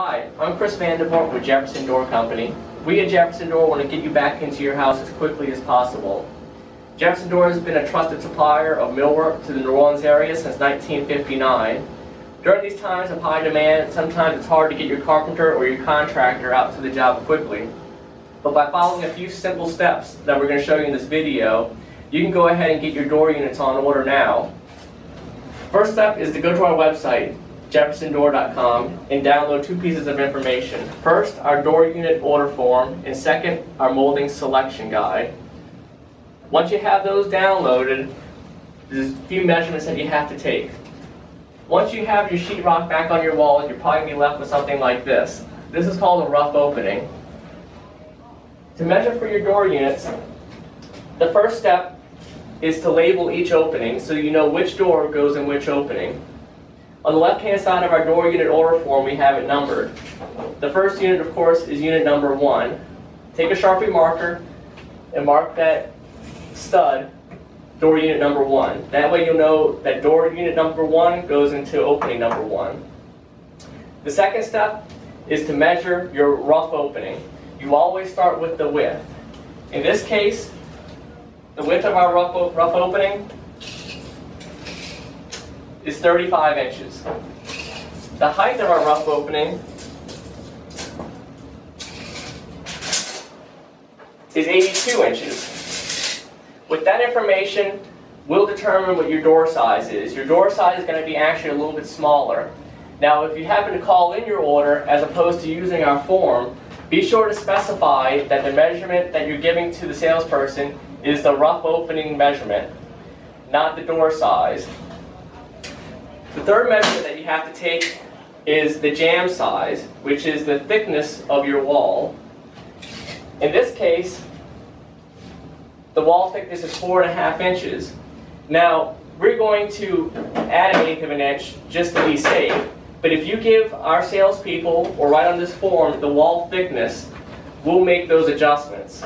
Hi, I'm Chris Vandervoort with Jefferson Door Company. We at Jefferson Door want to get you back into your house as quickly as possible. Jefferson Door has been a trusted supplier of millwork to the New Orleans area since 1959. During these times of high demand, sometimes it's hard to get your carpenter or your contractor out to the job quickly. But by following a few simple steps that we're going to show you in this video, you can go ahead and get your door units on order now. First step is to go to our website, jeffersondoor.com, and download two pieces of information. First, our door unit order form, and second, our molding selection guide. Once you have those downloaded, there's a few measurements that you have to take. Once you have your sheetrock back on your walls, you're probably going to be left with something like this. This is called a rough opening. To measure for your door units, the first step is to label each opening so you know which door goes in which opening. On the left-hand side of our door unit order form, we have it numbered. The first unit, of course, is unit number 1. Take a Sharpie marker and mark that stud, door unit number 1. That way you'll know that door unit number 1 goes into opening number 1. The second step is to measure your rough opening. You always start with the width. In this case, the width of our rough opening is 35 inches. The height of our rough opening is 82 inches. With that information, we'll determine what your door size is. Your door size is going to be actually a little bit smaller. Now, if you happen to call in your order as opposed to using our form, be sure to specify that the measurement that you're giving to the salesperson is the rough opening measurement, not the door size. The third measurement that you have to take is the jamb size, which is the thickness of your wall. In this case, the wall thickness is 4.5 inches. Now, we're going to add 1/8 of an inch just to be safe, but if you give our salespeople, or write on this form, the wall thickness, we'll make those adjustments.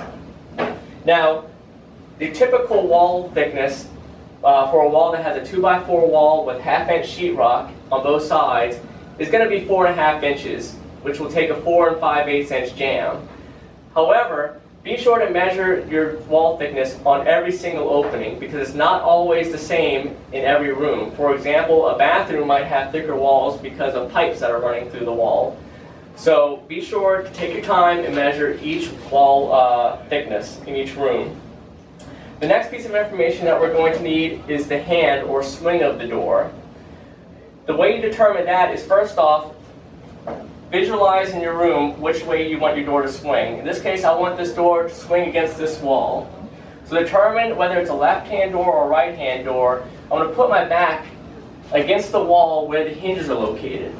Now, the typical wall thickness for a wall that has a 2x4 wall with 1/2 inch sheetrock on both sides is going to be 4.5 inches, which will take a 4 5/8 inch jamb. However, be sure to measure your wall thickness on every single opening because it's not always the same in every room. For example, a bathroom might have thicker walls because of pipes that are running through the wall. So be sure to take your time and measure each wall thickness in each room. The next piece of information that we're going to need is the hand or swing of the door. The way you determine that is, first off, visualize in your room which way you want your door to swing. In this case, I want this door to swing against this wall. So determine whether it's a left-hand door or a right-hand door. I'm going to put my back against the wall where the hinges are located.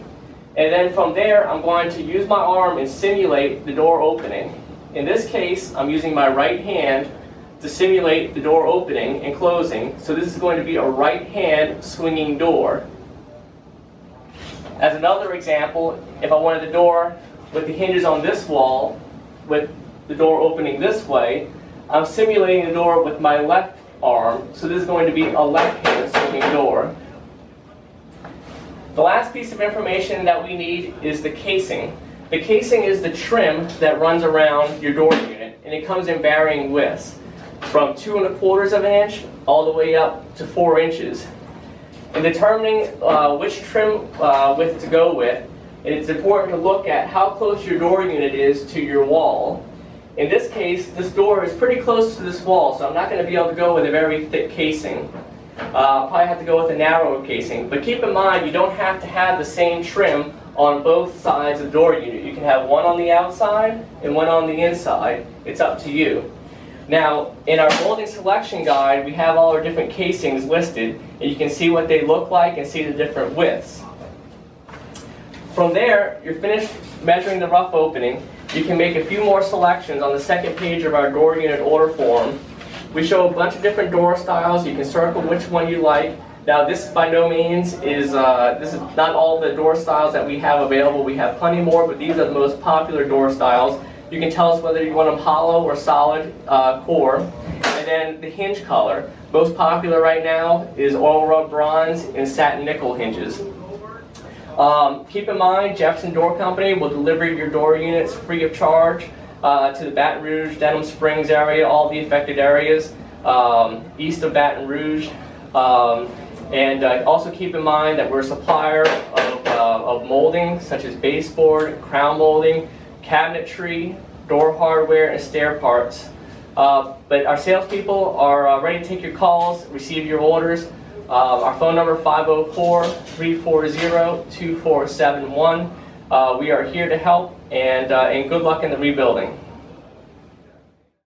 And then from there, I'm going to use my arm and simulate the door opening. In this case, I'm using my right hand to simulate the door opening and closing. So this is going to be a right-hand swinging door. As another example, if I wanted the door with the hinges on this wall, with the door opening this way, I'm simulating the door with my left arm. So this is going to be a left-hand swinging door. The last piece of information that we need is the casing. The casing is the trim that runs around your door unit, and it comes in varying widths, from 2 1/4 of an inch all the way up to 4 inches. In determining which trim width to go with, it's important to look at how close your door unit is to your wall. In this case, this door is pretty close to this wall, so I'm not going to be able to go with a very thick casing. I'll probably have to go with a narrow casing. But keep in mind, you don't have to have the same trim on both sides of the door unit. You can have one on the outside and one on the inside. It's up to you. Now, in our molding selection guide, we have all our different casings listed, and you can see what they look like and see the different widths. From there, you're finished measuring the rough opening. You can make a few more selections on the second page of our door unit order form. We show a bunch of different door styles. You can circle which one you like. Now, this by no means is this is not all the door styles that we have available. We have plenty more, but these are the most popular door styles. You can tell us whether you want them hollow or solid core. And then the hinge color. Most popular right now is oil rub bronze and satin nickel hinges. Keep in mind, Jefferson Door Company will deliver your door units free of charge to the Baton Rouge, Denham Springs area, all the affected areas east of Baton Rouge. Also keep in mind that we're a supplier of molding such as baseboard, crown molding, cabinetry, door hardware, and stair parts. But our salespeople are ready to take your calls, receive your orders. Our phone number 504-340-2471. We are here to help, and good luck in the rebuilding.